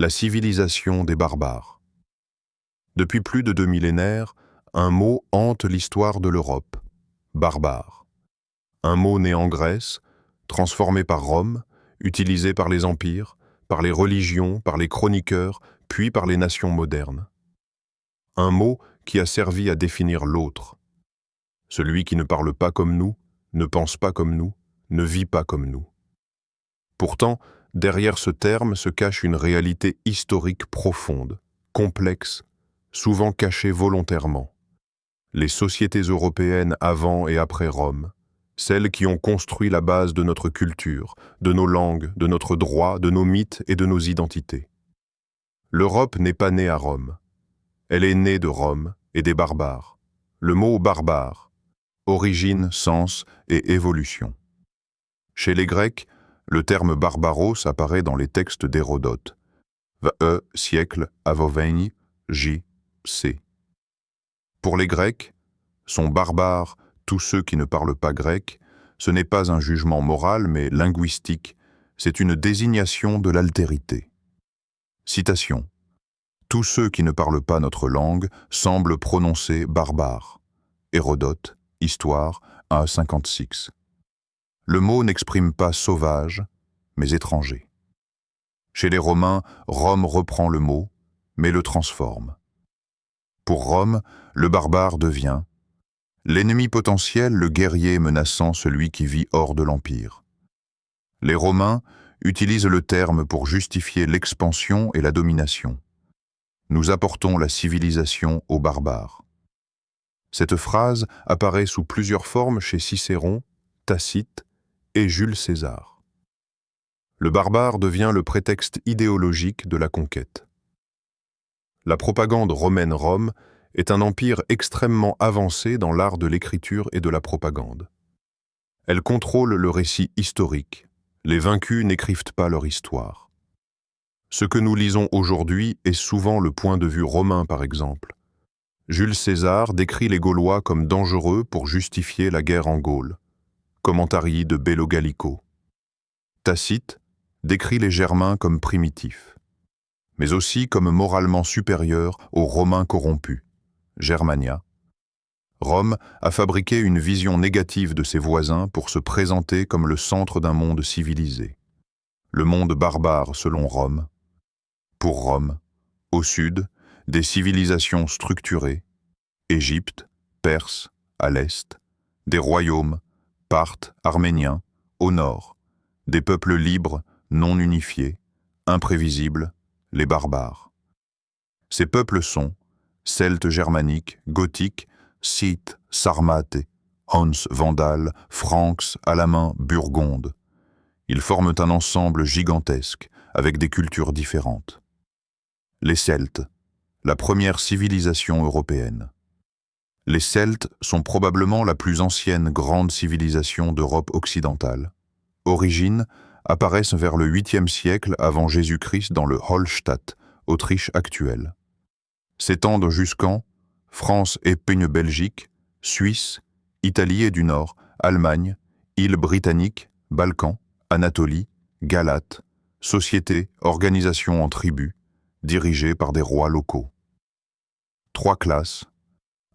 La civilisation des barbares. Depuis plus de 2 millénaires, un mot hante l'histoire de l'Europe, barbare. Un mot né en Grèce, transformé par Rome, utilisé par les empires, par les religions, par les chroniqueurs, puis par les nations modernes. Un mot qui a servi à définir l'autre. Celui qui ne parle pas comme nous, ne pense pas comme nous, ne vit pas comme nous. Pourtant, derrière ce terme se cache une réalité historique profonde, complexe, souvent cachée volontairement. Les sociétés européennes avant et après Rome, celles qui ont construit la base de notre culture, de nos langues, de notre droit, de nos mythes et de nos identités. L'Europe n'est pas née à Rome. Elle est née de Rome et des barbares. Le mot barbare, origine, sens et évolution. Chez les Grecs, le terme barbaros apparaît dans les textes d'Hérodote. Siècle Avoveni, J. C. Pour les Grecs, sont barbares tous ceux qui ne parlent pas grec, ce n'est pas un jugement moral mais linguistique, c'est une désignation de l'altérité. Citation. Tous ceux qui ne parlent pas notre langue semblent prononcer barbare. Hérodote, Histoire, A56. Le mot n'exprime pas sauvage, mais étranger. Chez les Romains, Rome reprend le mot, mais le transforme. Pour Rome, le barbare devient l'ennemi potentiel, le guerrier menaçant celui qui vit hors de l'Empire. Les Romains utilisent le terme pour justifier l'expansion et la domination. Nous apportons la civilisation aux barbares. Cette phrase apparaît sous plusieurs formes chez Cicéron, Tacite et Jules César. Le barbare devient le prétexte idéologique de la conquête. La propagande romaine-Rome est un empire extrêmement avancé dans l'art de l'écriture et de la propagande. Elle contrôle le récit historique. Les vaincus n'écrivent pas leur histoire. Ce que nous lisons aujourd'hui est souvent le point de vue romain, par exemple. Jules César décrit les Gaulois comme dangereux pour justifier la guerre en Gaule. Commentarii de Bello Gallico. Tacite décrit les Germains comme primitifs, mais aussi comme moralement supérieurs aux Romains corrompus. Germania. Rome a fabriqué une vision négative de ses voisins pour se présenter comme le centre d'un monde civilisé. Le monde barbare selon Rome. Pour Rome, au sud, des civilisations structurées, Égypte, Perse, à l'est, des royaumes, Parthes, arméniens, au nord, des peuples libres, non unifiés, imprévisibles, les barbares. Ces peuples sont Celtes germaniques, gothiques, Scythes, Sarmates, Huns, Vandales, Franks, Alamans, Burgondes. Ils forment un ensemble gigantesque, avec des cultures différentes. Les Celtes, la première civilisation européenne. Les Celtes sont probablement la plus ancienne grande civilisation d'Europe occidentale. Origines apparaissent vers le 8e siècle avant Jésus-Christ dans le Hallstatt, Autriche actuelle. S'étendent jusqu'en France et Pays-Belgique, Suisse, Italie et du Nord, Allemagne, îles britanniques, Balkans, Anatolie, Galate, sociétés, organisations en tribus, dirigées par des rois locaux. 3 classes,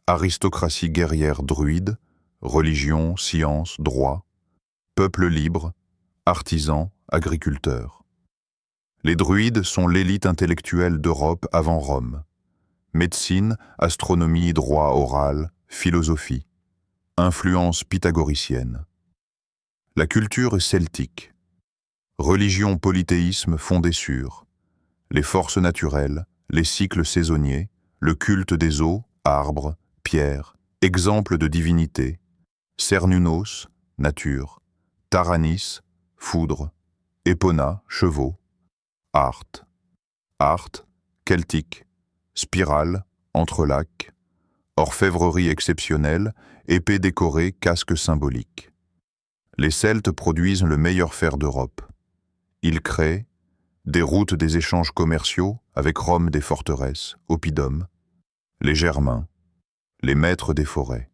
aristocratie guerrière druide, religion, science, droit, peuple libre, artisans, agriculteurs. Les druides sont l'élite intellectuelle d'Europe avant Rome. Médecine, astronomie, droit oral, philosophie. Influence pythagoricienne. La culture est celtique. Religion, polythéisme fondé sur les forces naturelles, les cycles saisonniers, le culte des eaux, arbres, pierres, exemples de divinité, Cernunnos, nature, Taranis, foudre, Epona, chevaux, Art, celtique, spirale, entrelacs, orfèvrerie exceptionnelle, épée décorée, casque symbolique. Les Celtes produisent le meilleur fer d'Europe. Ils créent des routes des échanges commerciaux avec Rome des forteresses, oppidum. Les Germains, les maîtres des forêts.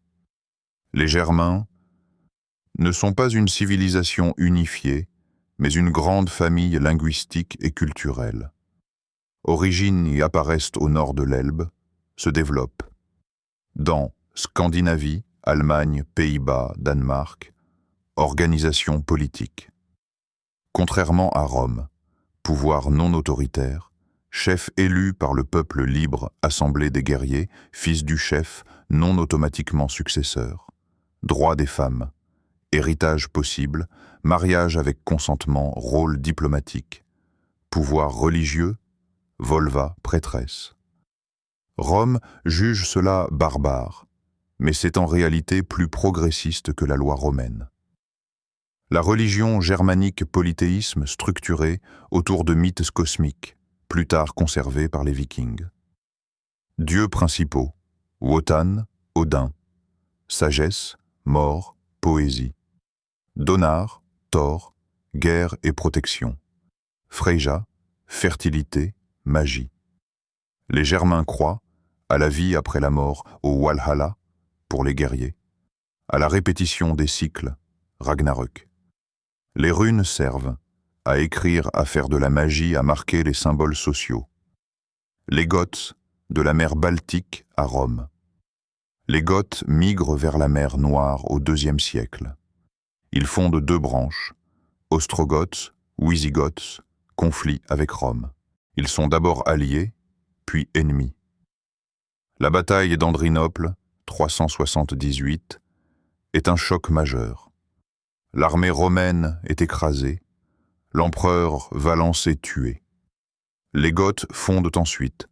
Les Germains ne sont pas une civilisation unifiée, mais une grande famille linguistique et culturelle. origines y apparaissent au nord de l'Elbe, se développent. Dans Scandinavie, Allemagne, Pays-Bas, Danemark, organisation politique. Contrairement à Rome, pouvoir non autoritaire, chef élu par le peuple libre, assemblée des guerriers, fils du chef, non automatiquement successeur, droit des femmes, héritage possible, mariage avec consentement, rôle diplomatique, pouvoir religieux, volva, prêtresse. Rome juge cela barbare, mais c'est en réalité plus progressiste que la loi romaine. La religion germanique polythéisme structurée autour de mythes cosmiques, plus tard conservés par les Vikings. Dieux principaux, Wotan, Odin, sagesse, mort, poésie. Donar, Thor, guerre et protection. Freyja, fertilité, magie. Les Germains croient à la vie après la mort, au Walhalla, pour les guerriers, à la répétition des cycles, Ragnarök. Les runes servent à écrire, à faire de la magie, à marquer les symboles sociaux. Les Goths, de la mer Baltique à Rome. Les Goths migrent vers la mer Noire au IIe siècle. Ils fondent deux branches, Ostrogoths, Wisigoths, conflit avec Rome. Ils sont d'abord alliés, puis ennemis. La bataille d'Andrinople, 378, est un choc majeur. L'armée romaine est écrasée, l'empereur Valens est tué. Les Goths fondent ensuite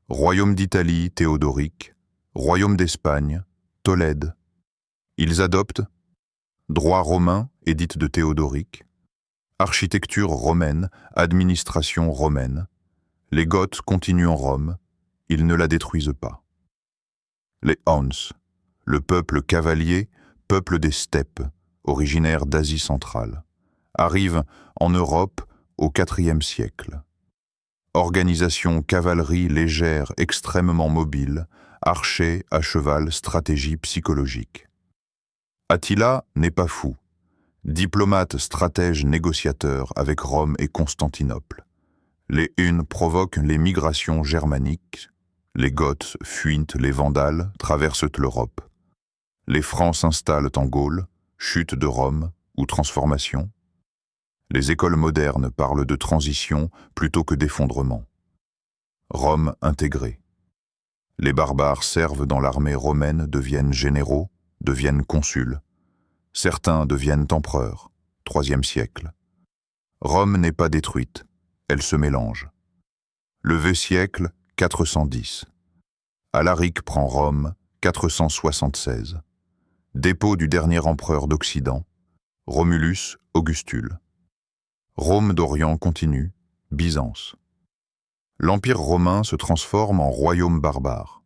royaume d'Italie Théodoric, royaume d'Espagne, Tolède. Ils adoptent droit romain, édit de Théodoric, architecture romaine, administration romaine. Les Goths continuent en Rome, ils ne la détruisent pas. Les Huns, le peuple cavalier, peuple des steppes, originaire d'Asie centrale, arrivent en Europe au IVe siècle. Organisation cavalerie légère extrêmement mobile, archers à cheval, stratégie psychologique. Attila n'est pas fou. Diplomate, stratège, négociateur avec Rome et Constantinople. Les Huns provoquent les migrations germaniques. Les Goths fuient les Vandales, traversent l'Europe. Les Francs s'installent en Gaule, chute de Rome ou transformation. Les écoles modernes parlent de transition plutôt que d'effondrement. Rome intégrée. Les barbares servent dans l'armée romaine, deviennent généraux, deviennent consuls. Certains deviennent empereurs, IIIe siècle. Rome n'est pas détruite, elle se mélange. Le vieux siècle, 410. Alaric prend Rome, 476. Dépôt du dernier empereur d'Occident, Romulus Augustule. Rome d'Orient continue, Byzance. L'Empire romain se transforme en royaume barbare.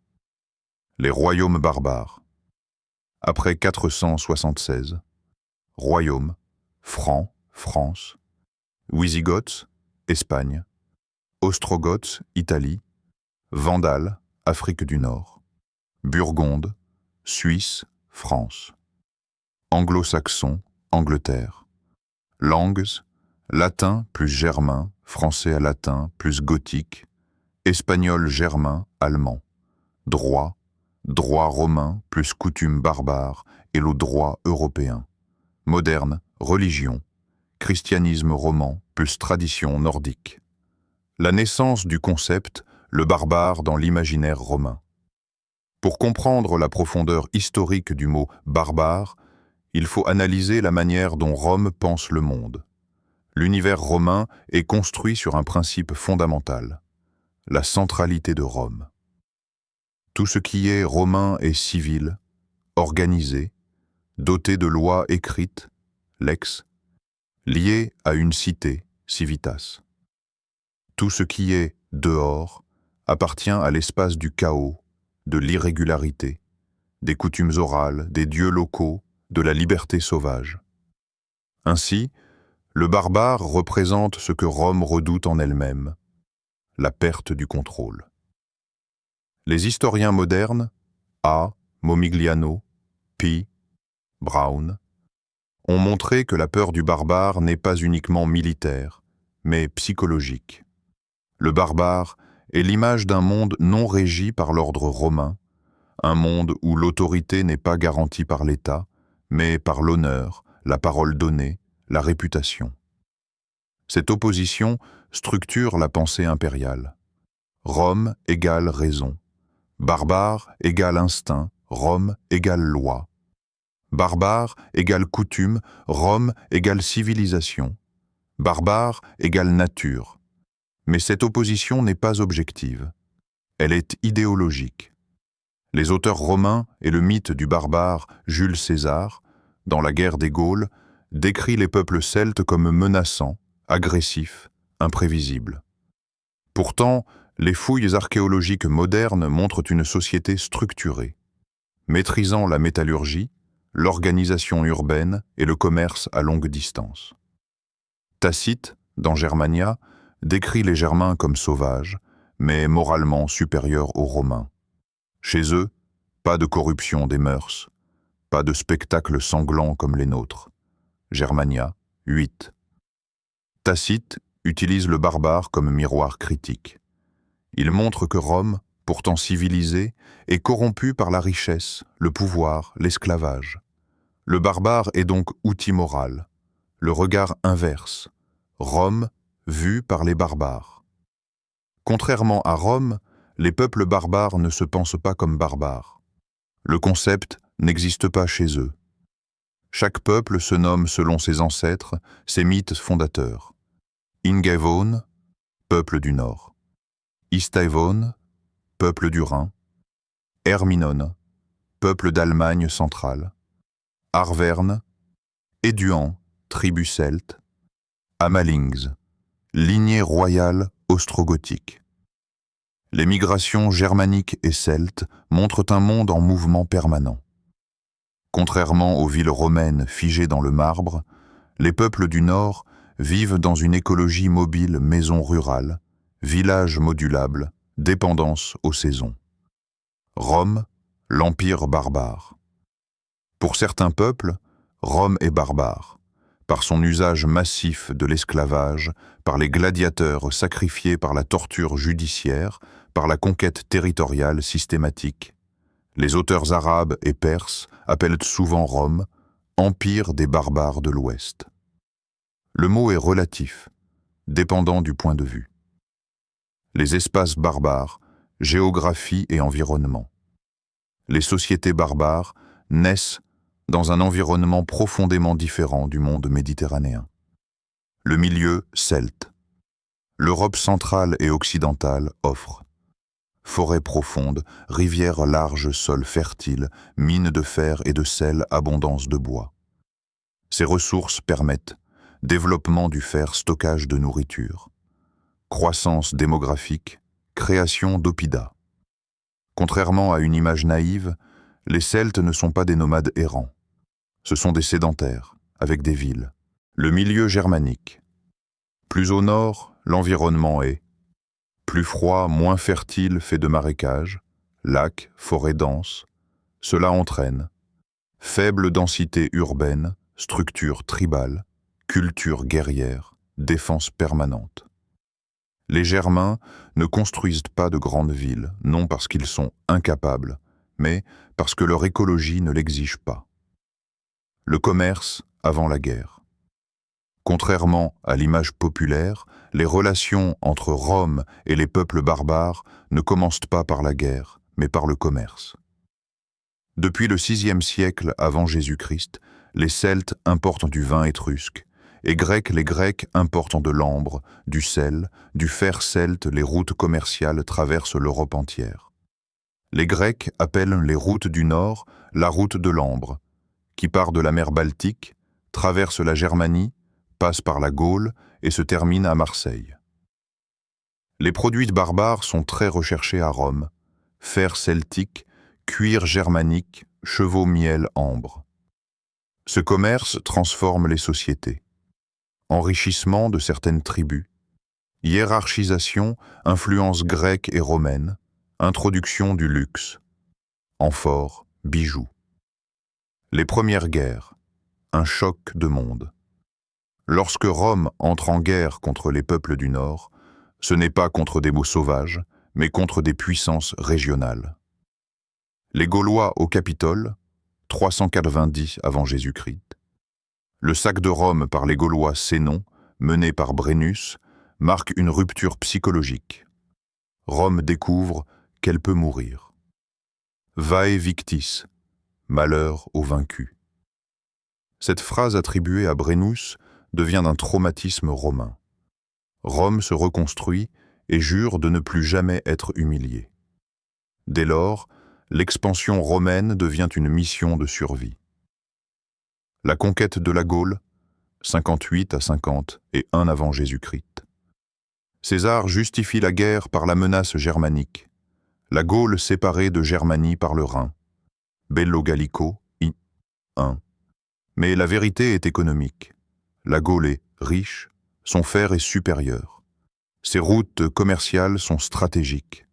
Les royaumes barbares. Après 476, royaume, Francs, France, Wisigoths, Espagne, Ostrogoths, Italie, Vandales, Afrique du Nord, Burgonde, Suisse, France, Anglo-saxons, Angleterre, langues, latin plus germain, français à latin plus gothique, espagnol germain, allemand, droit, droit romain plus coutume barbare et le droit européen, moderne, religion, christianisme roman plus tradition nordique. La naissance du concept, le barbare dans l'imaginaire romain. Pour comprendre la profondeur historique du mot « barbare », il faut analyser la manière dont Rome pense le monde. L'univers romain est construit sur un principe fondamental, la centralité de Rome. Tout ce qui est romain est civil, organisé, doté de lois écrites, lex, lié à une cité, civitas. Tout ce qui est dehors appartient à l'espace du chaos, de l'irrégularité, des coutumes orales, des dieux locaux, de la liberté sauvage. Ainsi, le barbare représente ce que Rome redoute en elle-même, la perte du contrôle. Les historiens modernes, A. Momigliano, P. Brown, ont montré que la peur du barbare n'est pas uniquement militaire, mais psychologique. Le barbare est l'image d'un monde non régi par l'ordre romain, un monde où l'autorité n'est pas garantie par l'État, mais par l'honneur, la parole donnée, la réputation. Cette opposition structure la pensée impériale. Rome égale raison. Barbare égale instinct, Rome égale loi. Barbare égale coutume, Rome égale civilisation. Barbare égale nature. Mais cette opposition n'est pas objective. Elle est idéologique. Les auteurs romains et le mythe du barbare Jules César, dans la guerre des Gaules, décrit les peuples celtes comme menaçants, agressifs, imprévisibles. Pourtant, les fouilles archéologiques modernes montrent une société structurée, maîtrisant la métallurgie, l'organisation urbaine et le commerce à longue distance. Tacite, dans Germania, décrit les Germains comme sauvages, mais moralement supérieurs aux Romains. Chez eux, pas de corruption des mœurs, pas de spectacles sanglants comme les nôtres. Germania 8. Tacite utilise le barbare comme miroir critique. Il montre que Rome, pourtant civilisée, est corrompue par la richesse, le pouvoir, l'esclavage. Le barbare est donc outil moral. Le regard inverse. Rome vue par les barbares. Contrairement à Rome, les peuples barbares ne se pensent pas comme barbares. Le concept n'existe pas chez eux. Chaque peuple se nomme selon ses ancêtres, ses mythes fondateurs. Ingvaevaun, peuple du Nord. Istvaevaun, peuple du Rhin. Herminon, peuple d'Allemagne centrale. Arverne, Éduan, tribu celte. Amalings, lignée royale ostrogothique. Les migrations germaniques et celtes montrent un monde en mouvement permanent. Contrairement aux villes romaines figées dans le marbre, les peuples du Nord vivent dans une écologie mobile maison rurale, village modulable, dépendance aux saisons. Rome, l'empire barbare. Pour certains peuples, Rome est barbare, par son usage massif de l'esclavage, par les gladiateurs sacrifiés par la torture judiciaire, par la conquête territoriale systématique. Les auteurs arabes et perses appellent souvent Rome « empire des barbares de l'Ouest ». Le mot est relatif, dépendant du point de vue. Les espaces barbares, géographie et environnement. Les sociétés barbares naissent dans un environnement profondément différent du monde méditerranéen. Le milieu celte. L'Europe centrale et occidentale offre forêts profondes, rivières larges, sols fertiles, mines de fer et de sel, abondance de bois. Ces ressources permettent développement du fer, stockage de nourriture, croissance démographique, création d'oppidums. Contrairement à une image naïve, les Celtes ne sont pas des nomades errants. Ce sont des sédentaires, avec des villes. Le milieu germanique. Plus au nord, l'environnement est plus froid, moins fertile, fait de marécages, lacs, forêts denses. Cela entraîne faible densité urbaine, structure tribale, culture guerrière, défense permanente. Les Germains ne construisent pas de grandes villes, non parce qu'ils sont incapables, mais parce que leur écologie ne l'exige pas. Le commerce avant la guerre. Contrairement à l'image populaire, les relations entre Rome et les peuples barbares ne commencent pas par la guerre, mais par le commerce. Depuis le VIe siècle avant Jésus-Christ, les Celtes importent du vin étrusque, et les Grecs importent de l'ambre, du sel, du fer celte. Les routes commerciales traversent l'Europe entière. Les Grecs appellent les routes du Nord la route de l'ambre, qui part de la mer Baltique, traverse la Germanie, passe par la Gaule et se termine à Marseille. Les produits barbares sont très recherchés à Rome, fer celtique, cuir germanique, chevaux miel ambre. Ce commerce transforme les sociétés. Enrichissement de certaines tribus, hiérarchisation, influence grecque et romaine, introduction du luxe, amphores, bijoux. Les premières guerres, un choc de monde. Lorsque Rome entre en guerre contre les peuples du Nord, ce n'est pas contre des mots sauvages, mais contre des puissances régionales. Les Gaulois au Capitole, 390 avant Jésus-Christ. Le sac de Rome par les Gaulois Sénon, mené par Brennus, marque une rupture psychologique. Rome découvre qu'elle peut mourir. Vae victis, malheur aux vaincus. Cette phrase attribuée à Brennus devient un traumatisme romain. Rome se reconstruit et jure de ne plus jamais être humiliée. Dès lors, l'expansion romaine devient une mission de survie. La conquête de la Gaule, 58 à 50 et 1 avant Jésus-Christ. César justifie la guerre par la menace germanique. La Gaule séparée de Germanie par le Rhin. Bello Gallico, I. 1. Mais la vérité est économique. La Gaule est riche, son fer est supérieur. Ses routes commerciales sont stratégiques.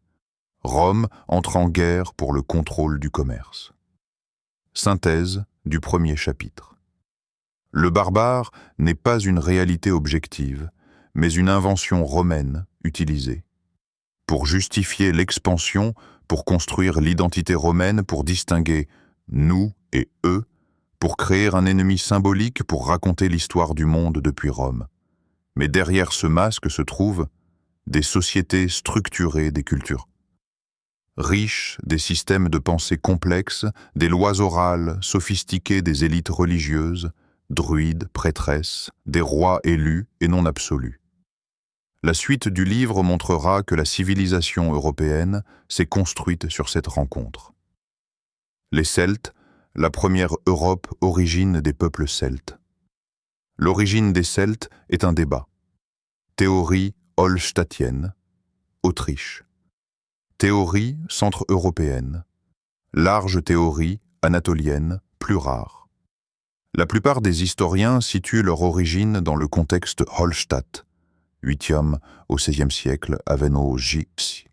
Rome entre en guerre pour le contrôle du commerce. Synthèse du premier chapitre. Le barbare n'est pas une réalité objective, mais une invention romaine utilisée. Pour justifier l'expansion, pour construire l'identité romaine, pour distinguer nous et eux, pour créer un ennemi symbolique, pour raconter l'histoire du monde depuis Rome. Mais derrière ce masque se trouvent des sociétés structurées, des cultures riches, des systèmes de pensée complexes, des lois orales sophistiquées des élites religieuses, druides, prêtresses, des rois élus et non absolus. La suite du livre montrera que la civilisation européenne s'est construite sur cette rencontre. Les Celtes, la première Europe, origine des peuples celtes. L'origine des Celtes est un débat. Théorie holstatienne, Autriche. Théorie centre-européenne. Large théorie anatolienne, plus rare. La plupart des historiens situent leur origine dans le contexte Holstatt, 8e au XVIe siècle, Aveno Gypsy.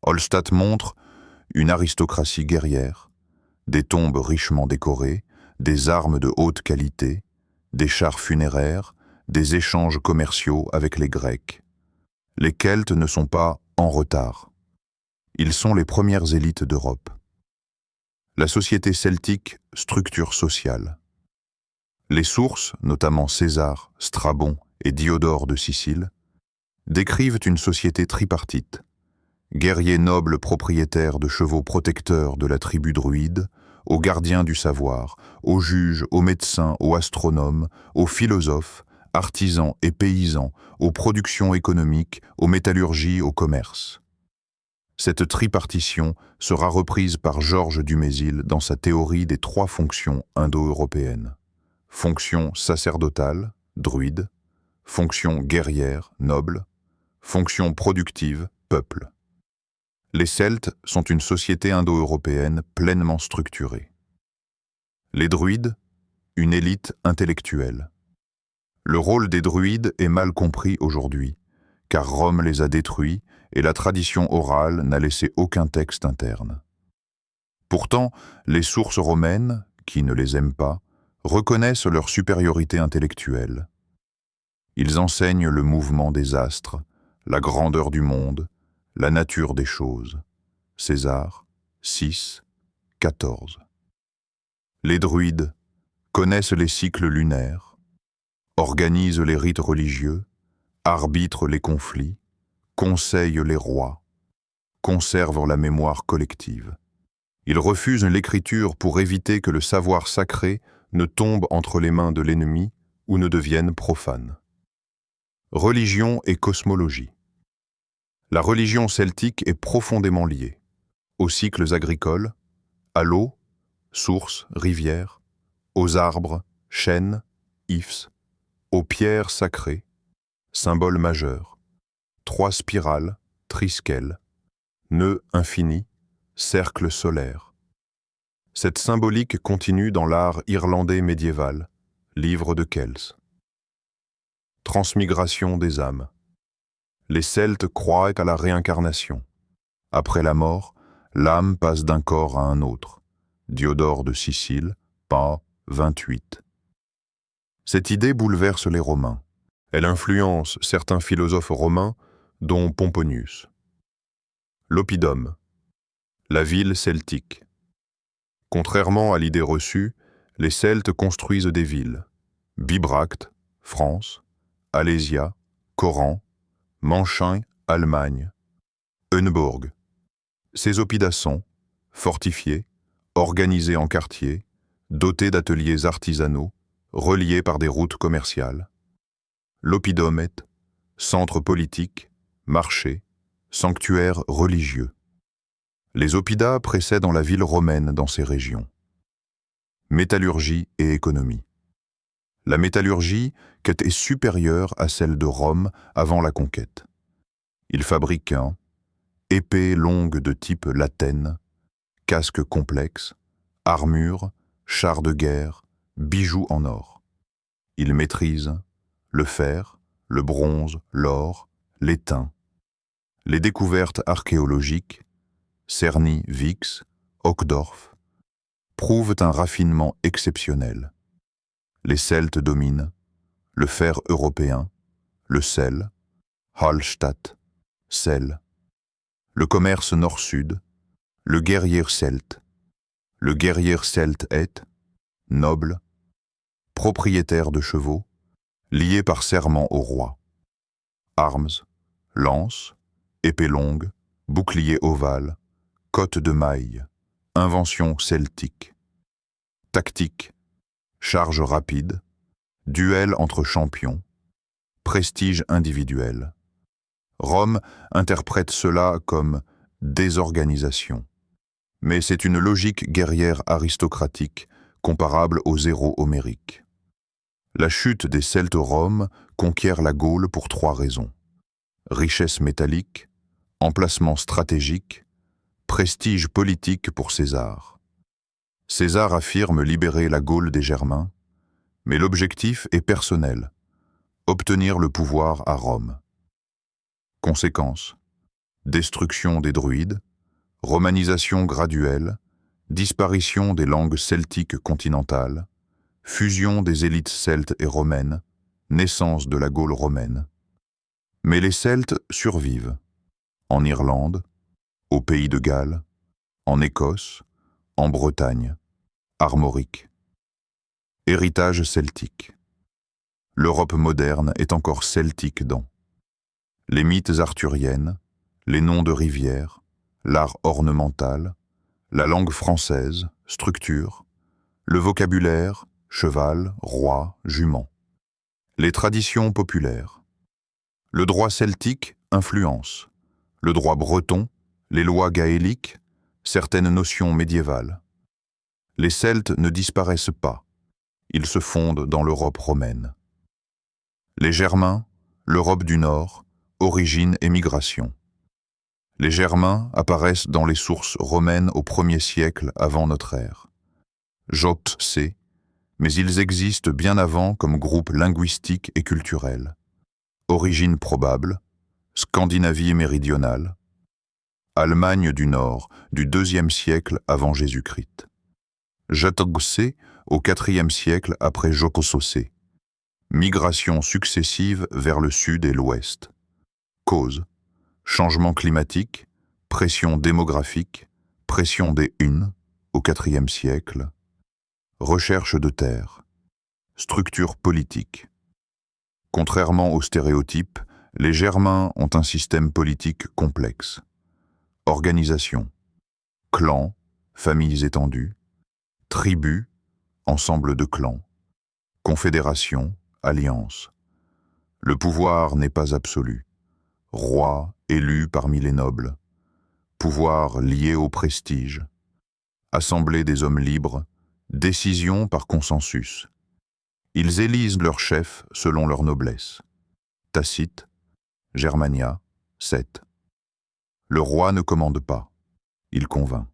Holstatt montre une aristocratie guerrière, des tombes richement décorées, des armes de haute qualité, des chars funéraires, des échanges commerciaux avec les Grecs. Les Celtes ne sont pas en retard. Ils sont les premières élites d'Europe. La société celtique, structure sociale. Les sources, notamment César, Strabon et Diodore de Sicile, décrivent une société tripartite. Guerriers nobles propriétaires de chevaux protecteurs de la tribu druide, aux gardiens du savoir, aux juges, aux médecins, aux astronomes, aux philosophes, artisans et paysans, aux productions économiques, aux métallurgies, au commerce. Cette tripartition sera reprise par Georges Dumézil dans sa théorie des 3 fonctions indo-européennes. Fonction sacerdotale, druide, fonction guerrière, noble, fonction productive, peuple. Les Celtes sont une société indo-européenne pleinement structurée. Les druides, une élite intellectuelle. Le rôle des druides est mal compris aujourd'hui, car Rome les a détruits et la tradition orale n'a laissé aucun texte interne. Pourtant, les sources romaines, qui ne les aiment pas, reconnaissent leur supériorité intellectuelle. Ils enseignent le mouvement des astres, la grandeur du monde, la nature des choses. César, 6, 14. Les druides connaissent les cycles lunaires, organisent les rites religieux, arbitrent les conflits, conseillent les rois, conservent la mémoire collective. Ils refusent l'écriture pour éviter que le savoir sacré ne tombe entre les mains de l'ennemi ou ne devienne profane. Religion et cosmologie. La religion celtique est profondément liée aux cycles agricoles, à l'eau, sources, rivières, aux arbres, chênes, ifs, aux pierres sacrées, symboles majeurs, 3 spirales, triskel, nœud infini, cercle solaire. Cette symbolique continue dans l'art irlandais médiéval, livre de Kells. Transmigration des âmes. Les Celtes croient à la réincarnation. Après la mort, l'âme passe d'un corps à un autre. Diodore de Sicile, pas 28. Cette idée bouleverse les Romains. Elle influence certains philosophes romains, dont Pomponius. L'oppidum, la ville celtique. Contrairement à l'idée reçue, les Celtes construisent des villes. Bibracte, France, Alésia, Coran, Manchin, Allemagne, Euneburg. Ces oppidas sont fortifiés, organisés en quartiers, dotés d'ateliers artisanaux, reliés par des routes commerciales. L'oppidum est centre politique, marché, sanctuaire religieux. Les oppidas précèdent la ville romaine dans ces régions. Métallurgie et économie. La métallurgie est supérieure à celle de Rome avant la conquête. Ils fabriquent épée longue de type latène, casque complexe, armure, chars de guerre, bijoux en or. Ils maîtrisent le fer, le bronze, l'or, l'étain. Les découvertes archéologiques, Cerny, Vix, Hockdorf, prouvent un raffinement exceptionnel. Les Celtes dominent le fer européen, le sel, Hallstatt, sel, le commerce nord-sud, le guerrier celte. Le guerrier celte est noble, propriétaire de chevaux, lié par serment au roi. Armes, lance, épée longue, bouclier ovale, cotte de maille, invention celtique. Tactique, charge rapide, duel entre champions, prestige individuel. Rome interprète cela comme désorganisation. Mais c'est une logique guerrière aristocratique comparable aux héros homériques. La chute des Celtes-Roms conquiert la Gaule pour 3 raisons. Richesse métallique, emplacement stratégique, prestige politique pour César. César affirme libérer la Gaule des Germains, mais l'objectif est personnel, obtenir le pouvoir à Rome. Conséquences: destruction des druides, romanisation graduelle, disparition des langues celtiques continentales, fusion des élites celtes et romaines, naissance de la Gaule romaine. Mais les Celtes survivent. En Irlande, au Pays de Galles, en Écosse, en Bretagne, armorique. Héritage celtique. L'Europe moderne est encore celtique dans les mythes arthuriennes, les noms de rivières, l'art ornemental, la langue française, structure, le vocabulaire, cheval, roi, jument. Les traditions populaires. Le droit celtique influence. Le droit breton, les lois gaéliques, certaines notions médiévales. Les Celtes ne disparaissent pas. Ils se fondent dans l'Europe romaine. Les Germains, l'Europe du Nord, origine et migration. Les Germains apparaissent dans les sources romaines au 1er siècle avant notre ère. Jobt sait, mais ils existent bien avant comme groupe linguistique et culturel. Origine probable, Scandinavie méridionale, Allemagne du Nord du 2e siècle avant Jésus-Christ. Jatogsé au 4e siècle après Jokososé. Migration successive vers le sud et l'ouest. Cause: changement climatique, pression démographique, pression des Huns au 4e siècle. Recherche de terre. Structure politique. Contrairement aux stéréotypes, les Germains ont un système politique complexe. Organisation. Clans, familles étendues. Tribus, ensemble de clans. Confédération, alliance. Le pouvoir n'est pas absolu. Roi élu parmi les nobles. Pouvoir lié au prestige. Assemblée des hommes libres. Décision par consensus. Ils élisent leur chef selon leur noblesse. Tacite, Germania, 7. Le roi ne commande pas, il convainc.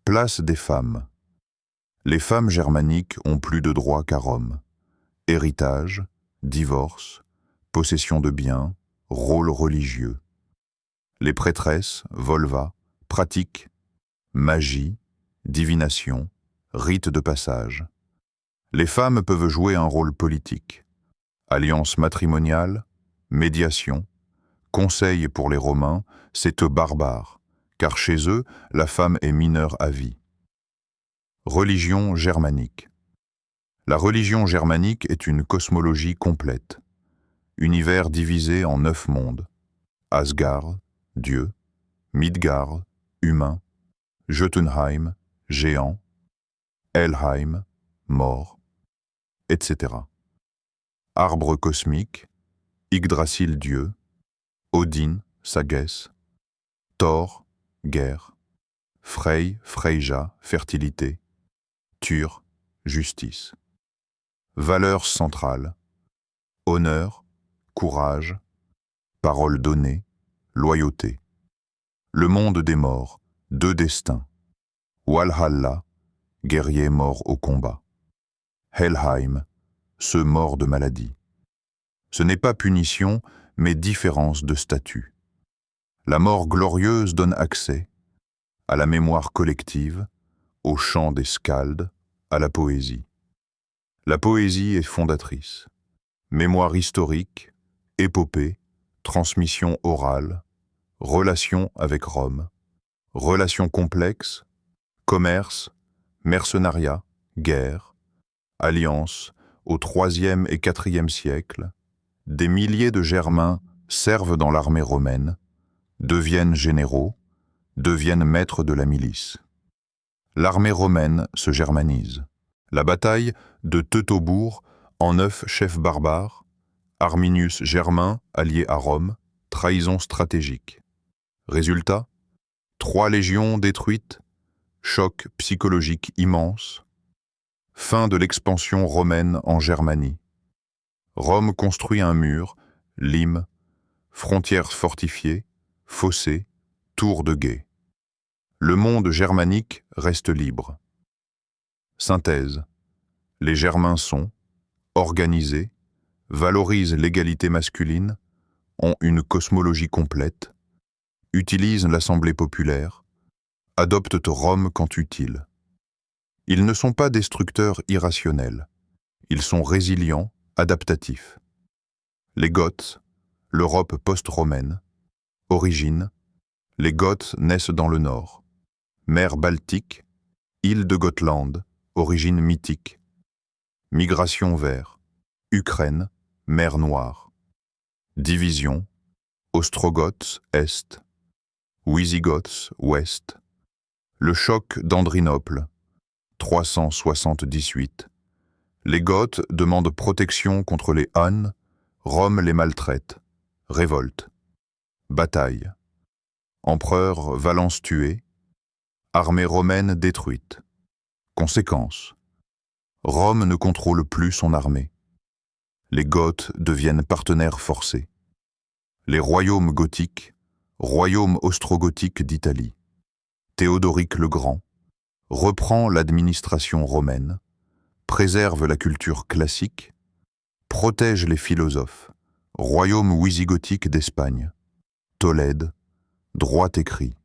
Place des femmes. Les femmes germaniques ont plus de droits qu'à Rome. Héritage, divorce, possession de biens, rôle religieux. Les prêtresses, volva, pratiquent magie, divination, rite de passage. Les femmes peuvent jouer un rôle politique. Alliance matrimoniale, médiation, Conseil pour les Romains, c'est eux barbares, car chez eux, la femme est mineure à vie. Religion germanique. La religion germanique est une cosmologie complète. Univers divisé en 9 mondes. Asgard, Dieu, Midgard, humain, Jotunheim, géant, Helheim, mort, etc. Arbre cosmique, Yggdrasil Dieu, Odin, sagesse, Thor, guerre, Frey, Freyja, fertilité, Tur, justice. Valeurs centrales, honneur, courage, parole donnée, loyauté. Le monde des morts, 2 destins. Walhalla, guerrier mort au combat. Helheim, ceux morts de maladie. Ce n'est pas punition, mais différence de statut. La mort glorieuse donne accès à la mémoire collective, au chant des skaldes, à la poésie. La poésie est fondatrice. Mémoire historique, épopée, transmission orale, relation avec Rome, relations complexes, commerce, mercenariat, guerre, alliance au IIIe et IVe siècle, des milliers de Germains servent dans l'armée romaine, deviennent généraux, deviennent maîtres de la milice. L'armée romaine se germanise. La bataille de Teutobourg en 9 chefs barbares, Arminius Germain allié à Rome, trahison stratégique. Résultat, 3 légions détruites, choc psychologique immense, fin de l'expansion romaine en Germanie. Rome construit un mur, limes, frontières fortifiées, fossés, tours de guet. Le monde germanique reste libre. Synthèse. Les Germains sont organisés, valorisent l'égalité masculine, ont une cosmologie complète, utilisent l'assemblée populaire, adoptent Rome quand utile. Ils ne sont pas destructeurs irrationnels. Ils sont résilients, adaptatifs. Les Goths, l'Europe post-romaine. Origine, les Goths naissent dans le nord. Mer Baltique, île de Gotland, origine mythique. Migration vers Ukraine, mer Noire. Division, Ostrogoths, Est. Wisigoths, Ouest. Le choc d'Andrinople, 378. Les Goths demandent protection contre les Huns, Rome les maltraite. Révolte. Bataille. Empereur Valence tué. Armée romaine détruite. Conséquence. Rome ne contrôle plus son armée. Les Goths deviennent partenaires forcés. Les royaumes gothiques, royaume austro-gothique d'Italie. Théodoric le Grand reprend l'administration romaine, préserve la culture classique, protège les philosophes, royaume wisigothique d'Espagne, Tolède, droit écrit,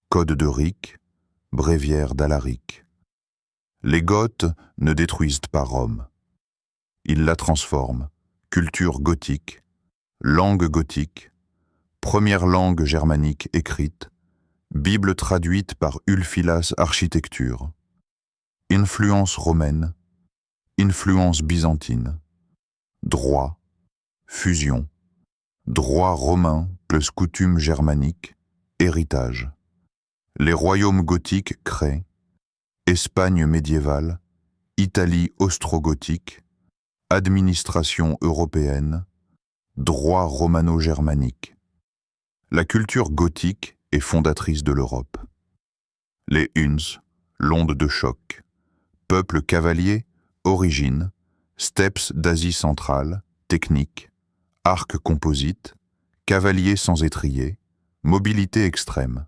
code de Ric, bréviaire d'Alaric. Les Goths ne détruisent pas Rome. Ils la transforment, culture gothique, langue gothique, première langue germanique écrite, Bible traduite par Ulfilas architecture, influence romaine, influence byzantine, droit, fusion, droit romain plus coutume germanique, héritage. Les royaumes gothiques créent Espagne médiévale, Italie austro-gothique, administration européenne, droit romano-germanique. La culture gothique est fondatrice de l'Europe. Les Huns, l'onde de choc, peuple cavalier, origine, steppes d'Asie centrale, technique, arc composite, cavalier sans étrier, mobilité extrême.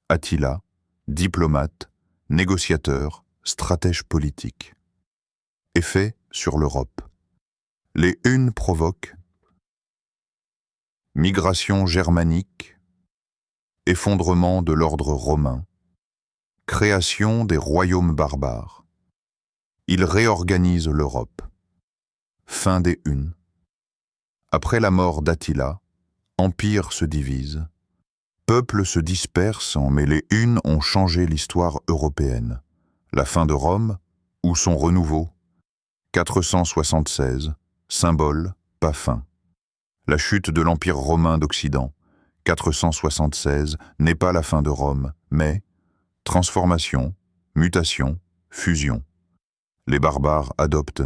Attila, diplomate, négociateur, stratège politique. Effet sur l'Europe. Les Huns provoquent migration germanique, effondrement de l'ordre romain, création des royaumes barbares. Ils réorganisent l'Europe. Fin des Huns. Après la mort d'Attila, Empires se divisent. Peuples se dispersent, mais les unes ont changé l'histoire européenne. La fin de Rome ou son renouveau? 476, symbole, pas fin. La chute de l'Empire romain d'Occident, 476, n'est pas la fin de Rome, mais transformation, mutation, fusion. Les barbares adoptent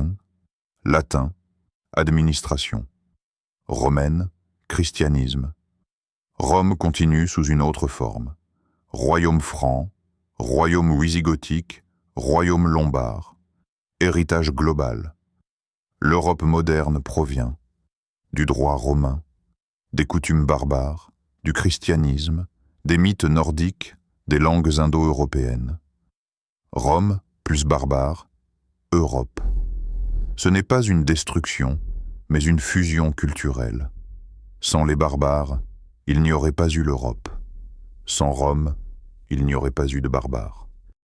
latin, administration. Romaine, christianisme. Rome continue sous une autre forme. Royaume franc, royaume wisigothique, royaume lombard. Héritage global. L'Europe moderne provient du droit romain, des coutumes barbares, du christianisme, des mythes nordiques, des langues indo-européennes. Rome plus barbare, Europe. Ce n'est pas une destruction, mais une fusion culturelle. Sans les barbares, il n'y aurait pas eu l'Europe. Sans Rome, il n'y aurait pas eu de barbares.